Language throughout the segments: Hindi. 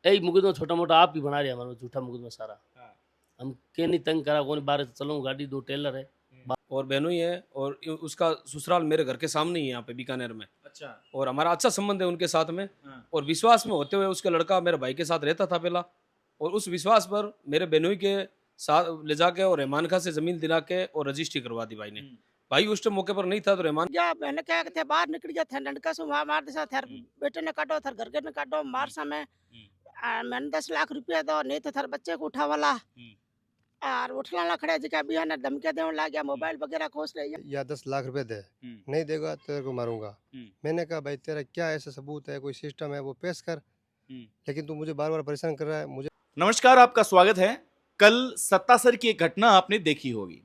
यही मुकदमा छोटा मोटा आप ही बना रहे हमारा झूठा मुकदमा सारा। हाँ। हम के नहीं तंग करा कौन बाहर चलो गाड़ी दो टेलर है। और बहनोई है और उसका ससुराल मेरे घर के सामने ही है यहाँ पे बीकानेर में। अच्छा। और हमारा अच्छा संबंध है उनके साथ में। हाँ। और विश्वास में होते हुए उसका लड़का मेरे भाई के साथ रहता था पहला। और उस विश्वास पर मेरे बहनोई के साथ ले जाके और रहमान खां से जमीन दिला के और रजिस्ट्री करवा दी भाई ने। भाई उस टाइम मौके पर नहीं था तो रहमान या मैंने क्या थे बाहर निकल गया थे लड़का से वहाँ मार दिशा थे बेटे ने काटो थर घर के ने काटो मार समय मैंने 10 लाख रुपया दो नहीं तो थर बच्चे को उठा वाला और उठला ना खड़े जी का बिया ने धमके देने लग गया मोबाइल वगैरह खोस ले या 10 लाख रुपए दे, नहीं देगा तो तेरे को मारूंगा। मैंने कहा भाई तेरा क्या ऐसा सबूत है, कोई सिस्टम है वो पेश कर, लेकिन तू मुझे बार बार परेशान कर रहा है। मुझे नमस्कार, आपका स्वागत है। कल सत्तासर की एक घटना आपने देखी होगी।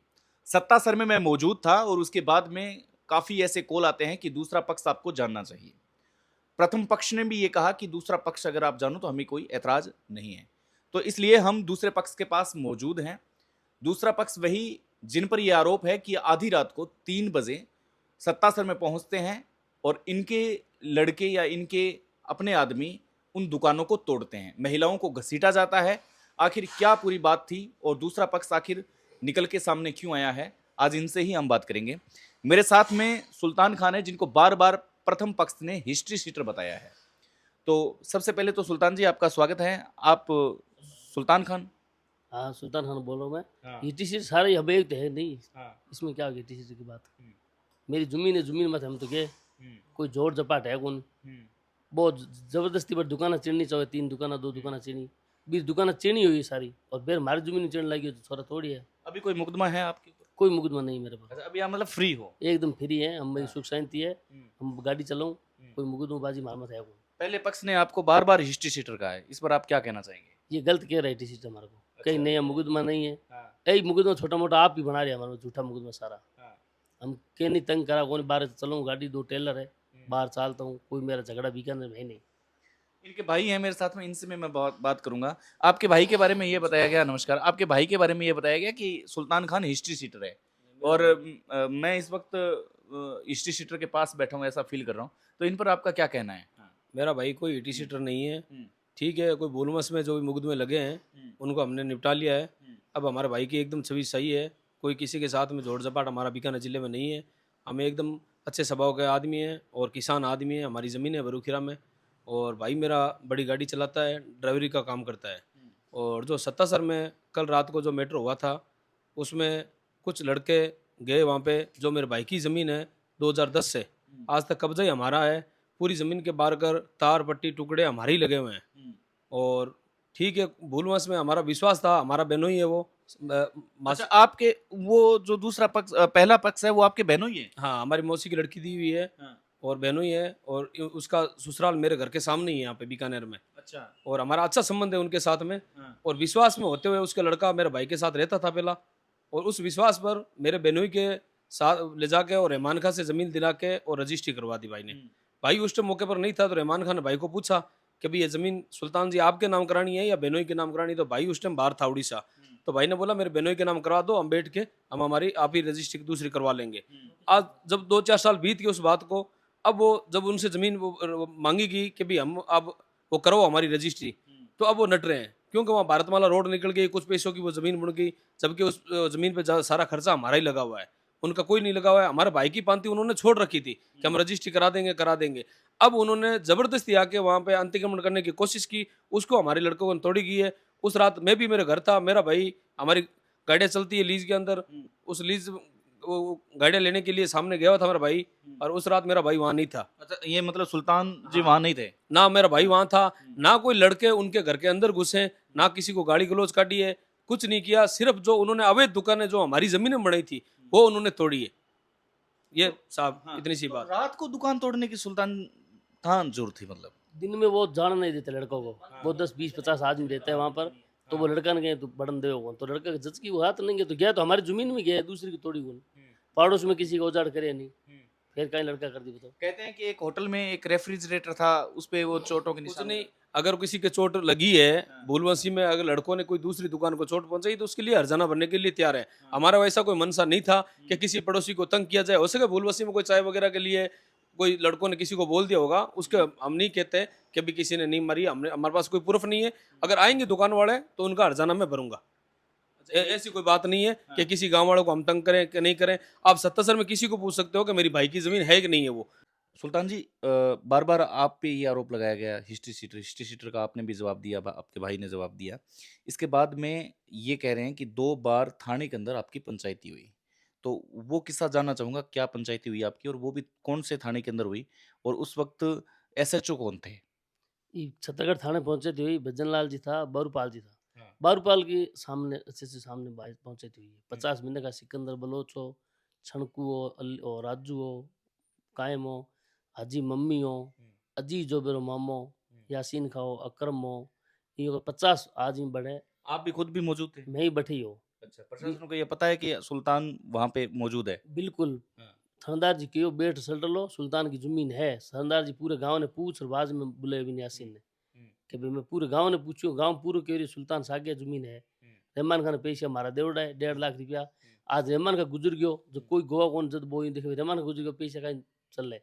सत्तासर में मैं मौजूद था और उसके बाद में काफी ऐसे कॉल आते हैं कि दूसरा पक्ष आपको जानना चाहिए। प्रथम पक्ष ने भी ये कहा कि दूसरा पक्ष अगर आप जानो तो हमें कोई ऐतराज नहीं है, तो इसलिए हम दूसरे पक्ष के पास मौजूद हैं। दूसरा पक्ष वही जिन पर यह आरोप है कि आधी रात को 3 बजे सत्तासर में पहुंचते हैं और इनके लड़के या इनके अपने आदमी उन दुकानों को तोड़ते हैं, महिलाओं को घसीटा जाता है। आखिर क्या पूरी बात थी और दूसरा पक्ष आखिर निकल के सामने क्यों आया है, आज इनसे ही हम बात करेंगे। मेरे साथ में सुल्तान खान है, जिनको बार बार प्रथम पक्ष ने हिस्ट्री शीटर बताया है। तो सबसे पहले तो सुल्तान जी आपका स्वागत है। आप सुल्तान खान? हाँ सुल्तान खान बोल रहा हूँ मैं। हाँ। ईटीसी सारे अब एक है नहीं। हाँ। इसमें क्या होगी ईटीसी की बात। मेरी जमीन है, जमीन मत हम तो के कोई जोड़ जपाट है कौन। बहुत जबरदस्ती पर दुकान चढ़नी चाहिए, 3 दुकान 2 दुकान चढ़नी, 20 दुकान चढ़नी हुई सारी और फिर हमारी जमीन चढ़ने लगी तो थोड़ा थोड़ी है। अभी कोई मुकदमा है आपके ऊपर? कोई मुकदमा नहीं मेरे पास। अच्छा, अभी आप मतलब फ्री हो? एकदम फ्री है हम, मेरी सुख शांति है, हम गाड़ी चलाऊं, कोई मुकदमाबाजी मामला है कौन। पहले पक्ष ने आपको बार बार हिस्ट्री शीटर कहा है, इस पर आप क्या कहना चाहेंगे? ये गलत कह रहा है टीसी हमारे को। कहीं नया मुकदमा नहीं है। हाँ। यही मुकदमा छोटा मोटा आप ही बना रहे हमारा झूठा मुकदमा सारा। हम के नहीं तंग करा कौन बाहर चलो गाड़ी 2 टेलर है, बाहर चलता हूँ, कोई मेरा झगड़ा बीकानेर है नहीं। इनके भाई हैं मेरे साथ में, इनसे मैं बहुत बात करूंगा। आपके भाई के बारे में ये बताया गया, नमस्कार, आपके भाई के बारे में ये बताया गया कि सुल्तान खान हिस्ट्री शीटर है और मैं इस वक्त हिस्ट्री शीटर के पास बैठा हूँ, ऐसा फील कर रहा हूँ। तो इन पर आपका क्या कहना है? मेरा भाई कोई ईटी सीटर नहीं है। ठीक है, कोई बोलमस में जो भी मुकदमे लगे हैं उनको हमने निपटा लिया है। अब हमारे भाई की एकदम छवि सही है, कोई किसी के साथ में जोड़ जपाट हमारा बीकानेर जिले में नहीं है। हम एकदम अच्छे स्वभाव के आदमी हैं और किसान आदमी है। हमारी ज़मीन है बरूखीरा में और भाई मेरा बड़ी गाड़ी चलाता है, ड्राइवरी का काम करता है। और जो सत्तासर में कल रात को जो मैटर हुआ था उसमें कुछ लड़के गए वहाँ पे, जो मेरे भाई की ज़मीन है 2010 से आज तक कब्जा ही हमारा है। पूरी ज़मीन के बाहर कर तार पट्टी टुकड़े हमारे ही लगे हुए हैं। और ठीक है, भूलवश में हमारा विश्वास था, हमारा बहनों ही है वो। अच्छा, आपके वो जो दूसरा पक्ष पहला पक्ष है वो आपके बहनों ही है? हाँ, हमारी मौसी की लड़की दी हुई है। और बहनों ही है और उसका ससुराल मेरे घर के सामने ही है यहाँ पे बीकानेर में। अच्छा। और हमारा अच्छा संबंध है उनके साथ में। और विश्वास में होते हुए उसका लड़का मेरे भाई के साथ रहता था पहला। और उस विश्वास पर मेरे बहनोई के साथ ले जाके और रहमान खां से ज़मीन दिला के और रजिस्ट्री करवा दी भाई ने। भाई उस टाइम मौके पर नहीं था तो रहमान खान ने भाई को पूछा कि भाई ये ज़मीन सुल्तान जी आपके नाम करानी है या बहनोई के नाम करानी। तो भाई उस टाइम बाहर था उड़ीसा। तो भाई ने बोला मेरे बहनोई के नाम करवा दो, हम बैठ के हम हमारी आप ही रजिस्ट्री दूसरी करवा लेंगे। आज जब 2-4 साल बीत गए उस बात को, अब वो जब उनसे ज़मीन वो मांगी गई कि भाई हम अब वो करो हमारी रजिस्ट्री, तो अब वो नट रहे हैं क्योंकि वहाँ भारतमाला रोड निकल गई, कुछ पैसों की वो ज़मीन बन गई, जबकि उस ज़मीन पे सारा खर्चा हमारा ही लगा हुआ है, उनका कोई नहीं लगा हुआ है। हमारे भाई की पांति उन्होंने छोड़ रखी थी कि हम रजिस्ट्री करा देंगे। अब उन्होंने ज़बरदस्ती आके वहाँ पे अतिक्रमण करने की कोशिश की, उसको हमारे लड़कों को तोड़ी गई है। उस रात मैं भी मेरे घर था, मेरा भाई, हमारी गाड़ियाँ चलती है लीज के अंदर, उस लीज वो गाड़ियाँ लेने के लिए सामने गया हुआ था मेरा भाई, और उस रात मेरा भाई वहाँ नहीं था। अच्छा, ये मतलब सुल्तान जी वहाँ नहीं थे? ना मेरा भाई वहाँ था, ना कोई लड़के उनके घर के अंदर घुसे, ना किसी को गाड़ी गलौज काटी है, कुछ नहीं किया। सिर्फ जो उन्होंने अवैध दुकानें जो हमारी जमीन में बनाई थी वो उन्होंने तोड़ी है। ये साहब इतनी सी बात। रात को दुकान तोड़ने की सुल्तान खान जरूरत थी? मतलब दिन में वो जान नहीं देते लड़कों को। वो 10-20-50 आदमी रहते हैं वहाँ पर, तो वो लड़का ने गए तो बड़न दे होगा, तो लड़का जज की वो हाथ नहीं गए तो गया तो हमारी जमीन में गया, दूसरी की तोड़ी हुई, पड़ोस में किसी को उजाड़ करे नहीं, फिर कहीं लड़का कर दी। बताओ। कहते हैं कि एक होटल में एक रेफ्रिजरेटर था, उस पे वो चोटों के कुछ निशान। नहीं, अगर किसी के चोट लगी है भूलवंशी में, अगर लड़कों ने कोई दूसरी दुकान को चोट पहुंचाई तो उसके लिए हर्जाना भरने के लिए तैयार है। हमारा वैसा कोई मनसा नहीं था कि किसी पड़ोसी को तंग किया जाए। हो सके भूलवंशी में कोई चाय वगैरह के लिए कोई लड़कों ने किसी को बोल दिया होगा, उसके हम नहीं कहते कि अभी किसी ने नहीं मारी, हमने हमारे पास कोई प्रूफ नहीं है। अगर आएंगे दुकान वाले तो उनका हर्जाना मैं भरूंगा। ऐसी कोई बात नहीं है कि किसी गांव वालों को हम तंग करें कि नहीं करें। आप 77 में किसी को पूछ सकते हो कि मेरी भाई की जमीन है कि नहीं है वो। सुल्तान जी, बार बार आप पे ये आरोप लगाया गया हिस्ट्री सीटर का आपने भी जवाब दिया, आपके भाई ने जवाब दिया। इसके बाद में ये कह रहे हैं कि 2 बार थाने के अंदर आपकी पंचायती हुई। तो वो किस्सा जानना चाहूँगा, क्या पंचायती हुई आपकी और वो भी कौन से थाने के अंदर हुई और उस वक़्त एसएचओ कौन थे? ये छत्तीसगढ़ थाने पहुंचे थे, भजन लाल जी था, बारूपाल जी था। हाँ। बारूपाल के सामने अच्छे से सामने पहुंचे थे। 50 महीने का सिकंदर बलोच हो, छणकू हो, और राजू हो, कायम हो, हाजी मम्मी हो, अजीज हो बेरो मामो, यासीन खाओ, अकरम हो, ये 50 आज ही बढ़े। आप भी खुद भी मौजूद थे? मैं ही बैठी हो। अच्छा, प्रशासन को ये पता है कि सुल्तान वहाँ पे मौजूद है? बिल्कुल। हाँ। थानेदार जी कहो बेट सल्ट लो, सुल्तान की जमीन है। थानेदार जी पूरे गांव ने पूछ और बाद में बुलाए बिन यासीन ने कि भाई मैं पूरे गांव ने पूछो, गांव पूरे कह रही सुल्तान सागिया जमीन है। रहमान खान ने पैसा मारा देवड़ा है 1.5 लाख रुपया। आज रहमान का गुजर गयो, जो कोई गोवा कौन जब बोई देखे रहमान का गुजर गयो, पैसा का चल रहे।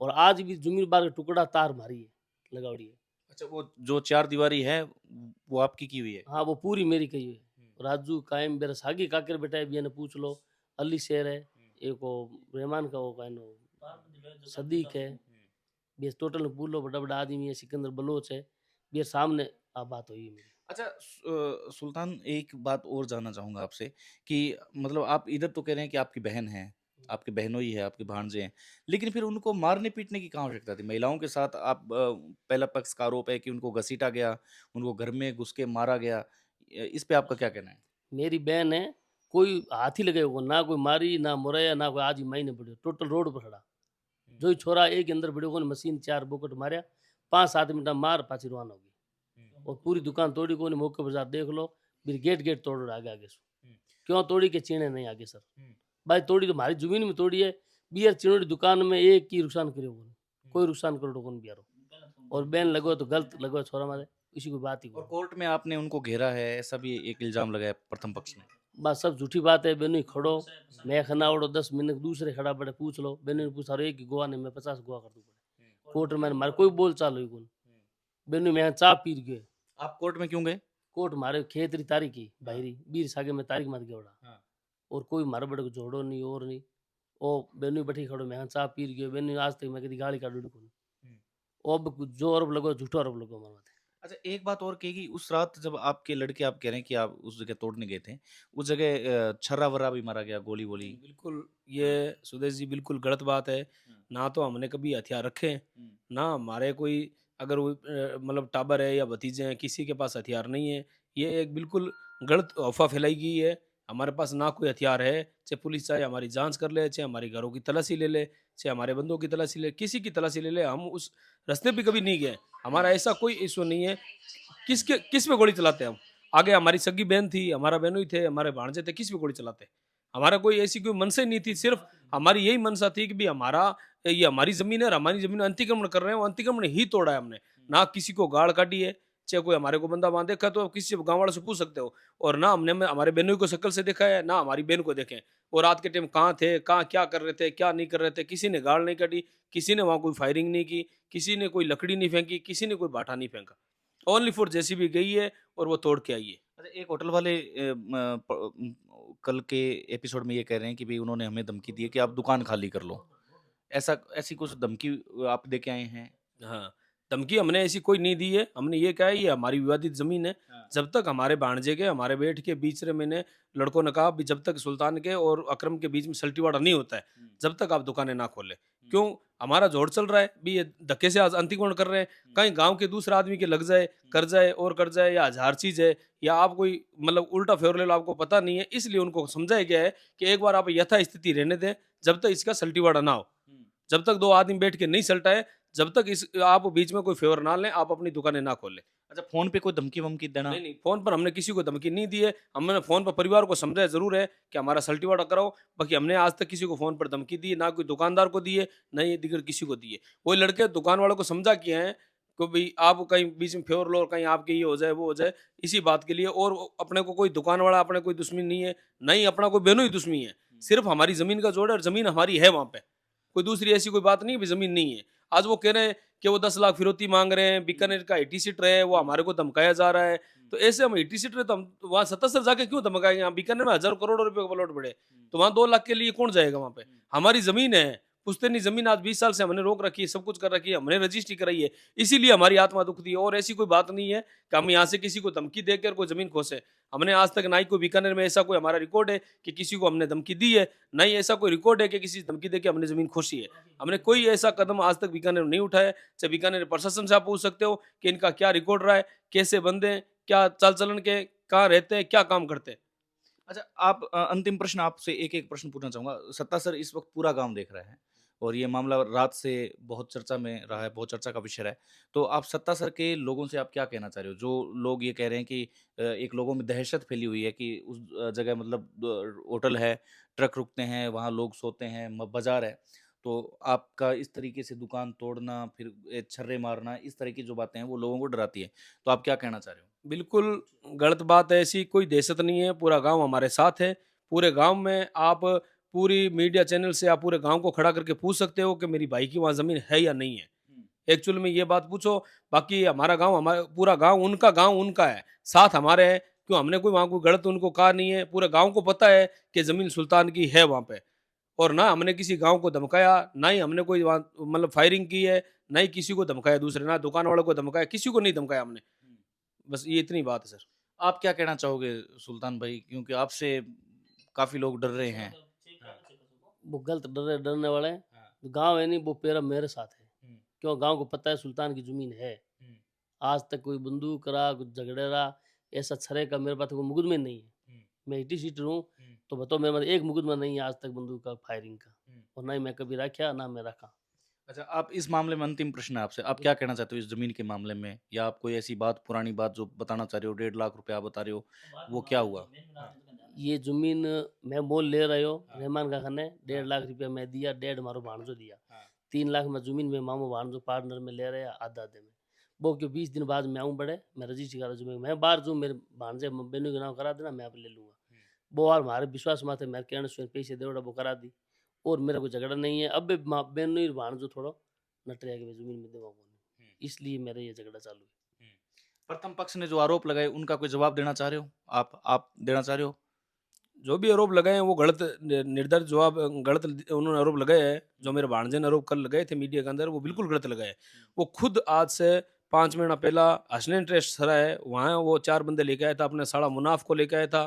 और आज भी जमीन बार का टुकड़ा तार मारी है, लगावड़ी है। अच्छा, वो जो 4 दीवारी है वो आपकी की हुई है? हाँ वो पूरी मेरी कही है। राजू कायम बेरा सागी काकर बेटा है, भी ने पूछ लो। अली शेर है, एक वो रहमान का वो कहनो सदीक है। बेस टोटल में पूछ लो, बड़ा बड़ा आदमी है, सिकंदर बलोच है। ये सामने आप बात हुई है मेरी। अच्छा, सुल्तान, एक बात और जानना चाहूँगा आपसे कि मतलब आप इधर तो कह रहे हैं कि आपकी बहन है, आपके बहनोई है, आपके भांजे हैं, लेकिन फिर उनको मारने-पीटने की कहाँ आवश्यकता थी? महिलाओं के साथ आप पहला पक्ष का आरोप है कि उनको घसीटा गया, उनको घर में घुस के मारा गया। इस पे आपका क्या कहना है? मेरी बहन है, कोई हाथ ही लगे हुए, ना कोई मारी, ना मुरैया, ना कोई आज ही मायने पड़े, टोटल रोड पर खड़ा। जो ही छोरा एक के अंदर बड़े को मशीन 4 बोकट मारया, 5-7 मिनट में मार पाछी रवाना होगी। और पूरी दुकान तोड़ी को मौके पर जा देख लो, फिर गेट तोड़ आगे आगे सो। क्यों तोड़ी के चीने नहीं आगे सर? भाई तोड़ी तो हमारी जमीन में तोड़ी है, बियर चिनोड़ी दुकान में एक की नुकसान करो कोई नुकसान करो कौन बियारो। और बैन लगो तो गलत लगो छोरा मारे, इसी कोई बात ही और कोई। कोर्ट में आपने उनको घेरा है, ऐसा भी एक इल्ज़ाम लगाया प्रथम पक्ष ने। बस सब झूठी बात है। बेनु ही खड़ो, मैं खना उड़ो 10 मिनट दूसरे खड़ा पड़े पूछ लो। बेनु ने पूछा एक ही गोवा ने मैं 50 गोवा कर दूं पड़े। कोर्ट में मारे कोई बोल चाल हुई कौन। बेनु मैं चाह पी गए। आप कोर्ट में क्यों गए? कोर्ट मारे खेत री तारीख की भाईरी बीर सागे में तारीख मत गयोड़ा। और कोई मारे बड़े को जोड़ो नहीं और नहीं। ओ बेनु बैठी खड़ो मैं चाह पी गयो। बेनु आज तक मैं कभी गाली काटू कौन। अब जो आरोप लगो झूठो आरोप लगो हमारे माथे। अच्छा, एक बात और कहेगी, उस रात जब आपके लड़के, आप कह रहे हैं कि आप उस जगह तोड़ने गए थे, उस जगह छर्रा-वर्रा भी मारा गया, गोली-वोली? बिल्कुल, ये सुदेश जी बिल्कुल गलत बात है। ना तो हमने कभी हथियार रखे हैं, ना हमारे कोई अगर वो मतलब टाबर है या भतीजे हैं, किसी के पास हथियार नहीं है। ये एक बिल्कुल गलत अफ़वाह फैलाई गई है। हमारे पास ना कोई हथियार है, चाहे पुलिस चाहे हमारी जाँच कर ले, चाहे हमारे घरों की तलाशी ले ले, चाहे हमारे बंदों की तलाशी ले, किसी की तलाशी ले ले, हम उस रास्ते पे कभी नहीं गए। हमारा ऐसा कोई इश्यू नहीं है। किस पे गोली चलाते हैं हम? आगे हमारी सगी बहन थी, हमारा बहनोई थे, हमारे भांजे थे, किस पे गोली चलाते? हमारा कोई ऐसी कोई मनसा ही नहीं थी। सिर्फ हमारी यही मनसा थी कि हमारा ये हमारी जमीन है और हमारी जमीन में अतिक्रमण कर रहे हैं, वो अतिक्रमण ही तोड़ा है हमने। ना किसी को गाड़ काटी है, चाहे कोई हमारे को बंदा वहां देखा तो आप किसी गाँव वाले से पूछ सकते हो। और ना हमने हमारे बहनोई को शक्ल से देखा है, ना हमारी बहन को देखे। और रात के टाइम कहाँ थे, कहाँ क्या कर रहे थे, क्या नहीं कर रहे थे, किसी ने गाड़ नहीं काटी, किसी ने वहां कोई फायरिंग नहीं की, किसी ने कोई लकड़ी नहीं फेंकी, किसी ने कोई बाटा नहीं फेंका। ओनली फॉर जेसीबी गई है और वो तोड़ के आई है। अच्छा, एक होटल वाले कल के एपिसोड में ये कह रहे हैं कि भाई उन्होंने हमें धमकी दी है कि आप दुकान खाली कर लो। ऐसी कुछ धमकी आप दे के आए हैं? हाँ, धमकी हमने ऐसी कोई नहीं दी है। हमने ये कहा है ये हमारी विवादित ज़मीन है। जब तक हमारे भांजे के, हमारे बेट के बीच में मैंने लड़कों ने कहा भी जब तक सुल्तान के और अकरम के बीच में सल्टीवाड़ा नहीं होता है, जब तक आप दुकानें ना खोलें। क्यों? हमारा जोड़ चल रहा है, भी ये धक्के से आज अंतिकोण कर रहे हैं। कहीं गाँव के दूसरा आदमी के लग जाए, कर जाए और कर जाए, या हज़ार चीज़ है, या आप कोई मतलब उल्टा फेर ले लो, आपको पता नहीं है। इसलिए उनको समझाया गया है कि एक बार आप यथास्थिति रहने दें, जब तक इसका सल्टीवाड़ा ना हो। जब तक 2 आदमी बैठ के नहीं सल्टाए, जब तक इस आप बीच में कोई फेवर ना लें, आप अपनी दुकानें ना खोलें। अच्छा, फ़ोन पे कोई धमकी-वमकी देना? नहीं, फ़ोन पर हमने किसी को धमकी नहीं दी है। हमने फ़ोन पर परिवार को समझाया ज़रूर है कि हमारा सल्टीवाड़ा कराओ। बाकी हमने आज तक किसी को फ़ोन पर धमकी दी है, ना कोई दुकानदार को दी है, ना ये दिगर किसी को दी है। वो लड़के दुकान वालों को समझा किए हैं कि भई आप कहीं बीच में फेवर लो और कहीं आपके ये हो जाए, वो हो जाए, इसी बात के लिए। और अपने को कोई दुकान वाला अपने कोई दुश्मन नहीं है, ना ही अपना कोई बहनोई दुश्मनी है। सिर्फ़ हमारी ज़मीन का जोड़ है और ज़मीन हमारी है वहाँ पे। कोई दूसरी ऐसी कोई बात नहीं है, जमीन नहीं है। आज वो कह रहे हैं कि वो 10 लाख फिरौती मांग रहे हैं, बीकानेर का 80 सीटर है, वो हमारे को धमकाया जा रहा है। तो ऐसे हम 80 सीटर है, तो हम वहाँ 77 जाके क्यों धमकाएंगे? यहाँ बीकानेर में हजारों करोड़ों रुपए का प्लॉट पड़े, तो वहाँ 2 लाख के लिए कौन जाएगा वहाँ पे? हमारी जमीन है, पुश्तैनी जमीन आज 20 साल से हमने रोक रखी है, सब कुछ कर रखी है, हमने रजिस्ट्री कराई है, इसीलिए हमारी आत्मा दुखती है। और ऐसी कोई बात नहीं है कि हम यहाँ से किसी को धमकी देकर कोई जमीन खोसे। हमने आज तक ना ही कोई बीकानेर में ऐसा कोई हमारा रिकॉर्ड है कि किसी को हमने धमकी दी है, ना ही ऐसा कोई रिकॉर्ड है कि किसी धमकी देके हमने जमीन खोसी है। हमने कोई ऐसा कदम आज तक बीकानेर में नहीं उठाया। चाहे बीकानेर प्रशासन से आप पूछ सकते हो कि इनका क्या रिकॉर्ड रहा है, कैसे बंदे हैं, क्या चाल चलन के, कहाँ रहते हैं, क्या काम करते हैं। अच्छा, आप अंतिम प्रश्न आपसे एक-एक प्रश्न पूछना चाहूँगा। सत्ता सर, इस वक़्त पूरा गाँव देख रहा है और ये मामला रात से बहुत चर्चा में रहा है, बहुत चर्चा का विषय रहा है। तो आप सत्ता सर के लोगों से आप क्या कहना चाह रहे हो? जो लोग ये कह रहे हैं कि एक लोगों में दहशत फैली हुई है कि उस जगह मतलब होटल है, ट्रक रुकते हैं, वहाँ लोग सोते हैं, बाज़ार है। तो आपका इस तरीके से दुकान तोड़ना, फिर छर्रे मारना, इस तरह की जो बातें हैं, वो लोगों को डराती है। तो आप क्या कहना चाह रहे हो? बिल्कुल गलत बात है, ऐसी कोई दहशत नहीं है, पूरा गांव हमारे साथ है। पूरे गांव में आप पूरी मीडिया चैनल से आप पूरे गांव को खड़ा करके पूछ सकते हो कि मेरी भाई की वहाँ ज़मीन है या नहीं है। एक्चुअल में ये बात पूछो। बाकी हमारा गांव, हमारा पूरा गांव उनका है, साथ हमारे है। क्यों, हमने कोई वहाँ कोई गलत उनको कहा नहीं है। पूरे गांव को पता है कि ज़मीन सुल्तान की है वहाँ पे। और ना हमने किसी गांव को धमकाया, ना ही हमने कोई वहाँ मतलब फायरिंग की है, ना ही किसी को धमकाया, दूसरे ना दुकान वालों को धमकाया, किसी को नहीं धमकाया हमने। बस ये इतनी बात है सर। आप क्या कहना चाहोगे सुल्तान भाई? क्योंकि आपसे काफ़ी लोग डर रहे हैं। वो गलत डरने वाले हैं। गांव है नहीं, वो पेरा मेरे साथ है। क्यों, गांव को पता है सुल्तान की जमीन है। आज तक कोई बंदूक रहा, कुछ झगड़े रहा, ऐसा छरे का मेरे पास कोई मुकदमे नहीं है। मैं 80 सीटर हूँ, तो बताओ मेरे पास एक मुकदमा नहीं है आज तक बंदूक का, फायरिंग का। और ना ही मैं कभी रखा, ना मैं रखा। अच्छा, आप इस मामले में, अंतिम प्रश्न है आपसे, आप क्या कहना चाहते हो इस ज़मीन के मामले में? या आप कोई ऐसी बात, पुरानी बात जो बताना चाह रहे हो, 1.5 लाख रुपए आप बता रहे हो, वो क्या हुआ? ये जमीन मैं मोल ले रहे हो रहमान का खाने, 1.5 लाख रुपया मैं दिया, 1.5 मारो भाणजो दिया। 3 लाख में जमीन में मामो भाणजो पार्टनर में ले रहे हैं, आधा आधे में। वो क्यों 20 दिन बाद मैं आऊँ बड़े, मैं रजिस्ट्री करा जमीन, मैं बाहर जाऊँ, मेरे भाणजे बेनू के नाम करा देना, मैं आप ले लूँगा। वो और हमारे विश्वास माथे मेरे कहने से पैसे दे वो करा दी। और मेरा कोई झगड़ा नहीं है। अब भी बेनू और भाणजो थोड़ा नट रहा है कि जमीन में देवा कौन, इसलिए मेरा ये झगड़ा चालू है। प्रथम पक्ष ने जो आरोप लगाए, उनका कोई जवाब देना चाह रहे हो? आप देना चाह रहे हो? जो भी आरोप लगाए हैं वो गलत निर्धारित जवाब, गलत उन्होंने आरोप लगाए हैं। जो मेरे भाणजे ने आरोप कल लगाए थे मीडिया के अंदर, वो बिल्कुल गलत लगाए। वो खुद आज से 5 महीना पहला हसनैन ट्रस्ट सरा है, वहाँ वो 4 बंदे लेके आया था, अपने साला मुनाफ को लेके आया था,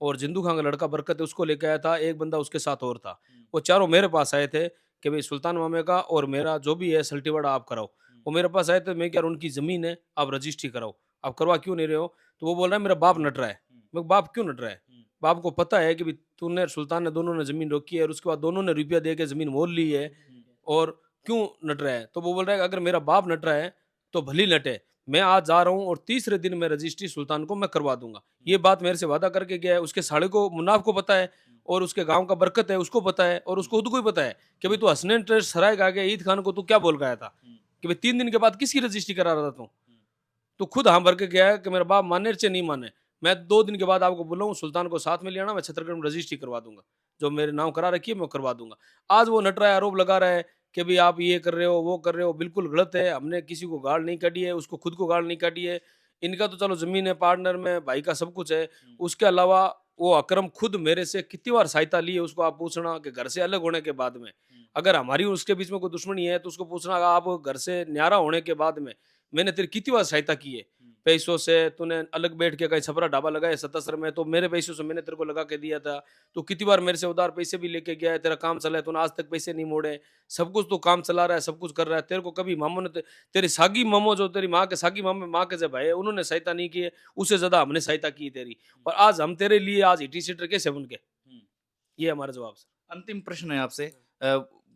और जिंदू खान का लड़का बरकत है उसको लेके आया था, एक बंदा उसके साथ और था। वो चारों मेरे पास आए थे कि भाई सुल्तान मामे का और मेरा जो भी है सल्टीवाड़ा आप कराओ। वो मेरे पास आए थे, मैं क्या, उनकी ज़मीन है, आप रजिस्ट्री कराओ। आप करवा क्यों नहीं रहे हो? तो वो बोल रहा है मेरा बाप नट रहा है। मैं, बाप क्यों नट रहा है? बाप को पता है कि भी तूने सुल्तान ने, दोनों ने जमीन रोकी है, और उसके बाद दोनों ने रुपया दे के जमीन मोल ली है, और क्यों नट रहा है? तो वो बोल रहा है अगर मेरा बाप नट रहा है तो भली नटे, मैं आज जा रहा हूँ और तीसरे दिन मैं रजिस्ट्री सुल्तान को मैं करवा दूंगा। ये बात मेरे से वादा करके गया है। उसके साले को, मुनाफ को पता है, और उसके गांव का बरकत है उसको पता है, और उसको खुद को ही पता है कि भाई तू हसनैन ट्रस्ट सराय का गया, ईद खान को तू क्या बोल गया था कि भाई 3 दिन के बाद किसकी रजिस्ट्री करा रहा था तू खुद हाँ भर के गया है कि मेरा बाप माने चाहे नहीं माने, मैं 2 दिन के बाद आपको बोला हूँ सुल्तान को साथ में ले आना, मैं छत्तीसगढ़ में रजिस्ट्री करवा दूंगा, जो मेरे नाम करा रखी है मैं करवा दूंगा। आज वो नट रहा है, आरोप लगा रहा है कि भाई आप ये कर रहे हो, वो कर रहे हो, बिल्कुल गलत है। हमने किसी को गाल नहीं काटी है, उसको खुद को गाल नहीं काटी है। इनका तो चलो जमीन है, पार्टनर में भाई का सब कुछ है। उसके अलावा वो अकरम खुद मेरे से कितनी बार सहायता ली है, उसको आप पूछना कि घर से अलग होने के बाद में अगर हमारी उसके बीच में कोई दुश्मनी है तो उसको पूछना आप घर से न्यारा होने के बाद में मैंने तेरी कितनी बार सहायता की है। पैसों से तूने अलग बैठ के कहीं छपरा ढाबा लगाया सत्तासर में, तो मेरे पैसों से मैंने तेरे को लगा के दिया था। तो कितनी बार मेरे से उधार पैसे भी लेके गया है, तेरा काम चला है, तूने आज तक पैसे नहीं मोड़े। सब कुछ तो काम चला रहा है, सब कुछ कर रहा है। तेरे को कभी मामो ने, तेरी सागी मामो, जो तेरी माँ के सागी मामे, माँ के जब भाई है, उन्होंने सहायता नहीं की है, उससे ज्यादा हमने सहायता की तेरी। और आज हम तेरे लिए आज हिटी सीटर कैसे बन के, ये हमारा जवाब सर। अंतिम प्रश्न है आपसे।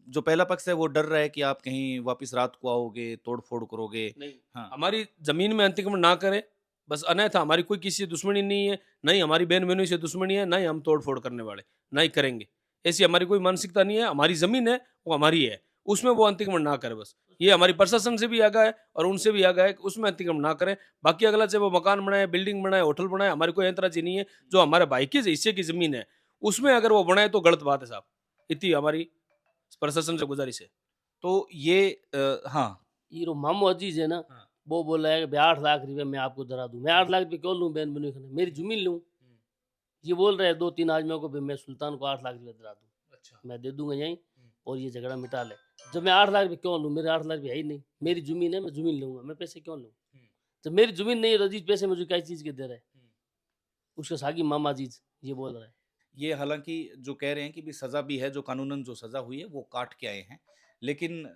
जो पहला पक्ष है वो डर रहा है कि आप कहीं वापस रात को आओगे, तोड़-फोड़ करोगे। नहीं, हाँ। हमारी जमीन में अतिक्रमण ना करे बस, अन्यथा हमारी कोई किसी से दुश्मनी नहीं है, ना ही हमारी बहन बहनों से दुश्मनी है, ना ही हम तोड़-फोड़ करने वाले, ना ही करेंगे। ऐसी हमारी कोई मानसिकता नहीं है। हमारी जमीन है वो हमारी है, उसमें वो अतिक्रमण ना करे बस। ये हमारी प्रशासन से भी आगा है और उनसे भी आगा है कि उसमें अतिक्रमण ना करें। बाकी अगला चाहे वो मकान बनाए, बिल्डिंग बनाए, होटल बनाए, हमारी कोई ऐतराजी नहीं है। जो हमारे भाई के हिस्से की जमीन है उसमें अगर वो बनाए तो गलत बात है साहब। इतनी हमारी प्रशासन से गुजारिश है। तो ये हाँ, ये रो मामू अजीज है ना, हाँ। वो बोल रहा है कि 8 लाख रुपए मैं आपको धरा दूं। मैं 8 लाख रुपए क्यों लूं बहन बनी खाने, मेरी जमीन लूं। ये बोल रहे हैं 2-3 आदमियों को भी मैं सुल्तान को 8 लाख रुपए धरा दूं, अच्छा। मैं दे दूंगा यहीं और ये झगड़ा मिटा ले। जब मैं 8 लाख रुपए क्यों लूं, मेरे 8 लाख रुपए है ही नहीं, मेरी जमीन है, मैं जमीन लूंगा, मैं पैसे क्यों लूं। जब मेरी जमीन नहीं है तो अजीज पैसे मुझे क्या चीज के दे रहे हैं, उसके सागी मामा अजीज ये बोल रहा है। ये हालांकि जो कह रहे हैं कि भी सज़ा भी है, जो कानूनन जो सज़ा हुई है वो काट के आए हैं, लेकिन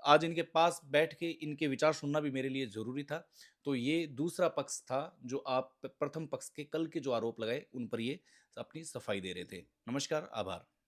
आज इनके पास बैठ के इनके विचार सुनना भी मेरे लिए ज़रूरी था। तो ये दूसरा पक्ष था जो आप प्रथम पक्ष के कल के जो आरोप लगाए उन पर ये अपनी सफाई दे रहे थे। नमस्कार, आभार।